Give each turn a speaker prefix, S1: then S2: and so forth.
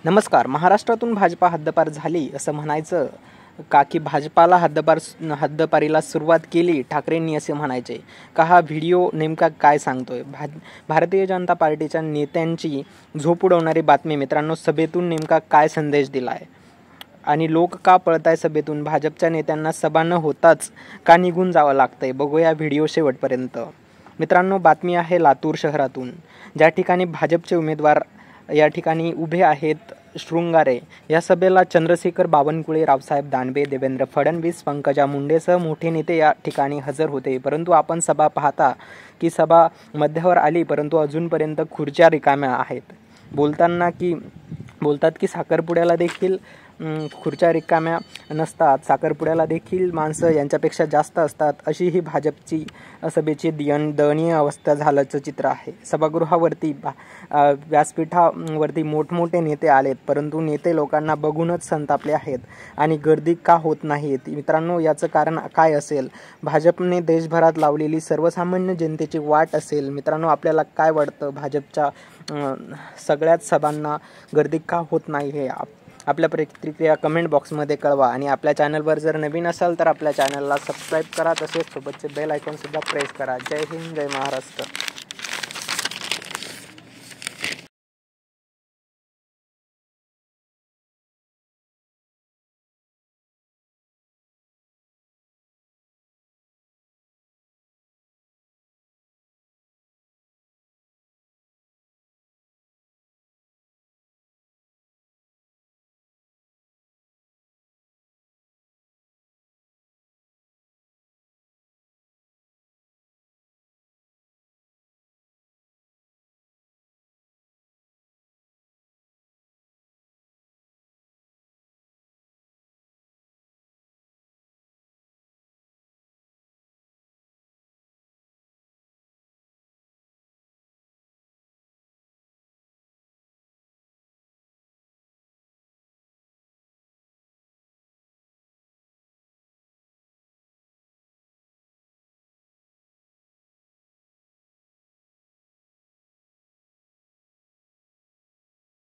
S1: नमस्कार. महाराष्ट्रातून भाजपा हद्दपार झाली असं म्हणायचं का की भाजपाला हद्दपारीला सुरुवात केली ठाकरेंनी असे म्हणायचे का? हा व्हिडिओ नेमका काय सांगतोय? भारतीय जनता पार्टीच्या नेत्यांची झोप उडवणारी बातमी मित्रांनो. सभेतून नेमका काय संदेश दिलाय आणि लोक का पळताय सभेतून? भाजपच्या नेत्यांना सभा न होताच का निघून जावं लागतंय? बघूया व्हिडिओ शेवटपर्यंत. मित्रांनो, बातमी आहे लातूर शहरातून, ज्या ठिकाणी भाजपचे उमेदवार या ठिकाणी उभे आहेत शृंगारे. या सभेला चंद्रशेखर बावनकुळे, रावसाहेब दानवे, देवेंद्र फडणवीस, पंकजा मुंडेसह मोठे नेते या ठिकाणी हजर होते. परंतु आपण सभा पाहता की सभा मध्यावर आली, परंतु अजूनपर्यंत खुर्च्या रिकाम्या आहेत. बोलतात की साखरपुड्याला देखील खुर्च्या रिकाम्या नसतात, साखरपुड्याला देखील माणसं यांच्यापेक्षा जास्त असतात. अशी ही भाजपची सभेची दयनीय अवस्था झाल्याचं चित्र आहे. सभागृहावरती व्यासपीठावरती मोठमोठे नेते आलेत, परंतु नेते लोकांना बघूनच संतापले आहेत आणि गर्दी का होत नाहीत? मित्रांनो, याचं कारण काय असेल? भाजपने देशभरात लावलेली सर्वसामान्य जनतेची वाट असेल. मित्रांनो, आपल्याला काय वाटतं? भाजपच्या सगळ्याच सभांना गर्दी का होत नाही हे आपल्या प्रतिक्रिया कमेंट बॉक्समध्ये कळवा. आणि आपल्या चॅनलवर जर नवीन असाल तर आपल्या चॅनलला सबस्क्राईब करा, तसेच सोबतचे बेल आयकॉनसुद्धा प्रेस करा. जय हिंद, जय महाराष्ट्र.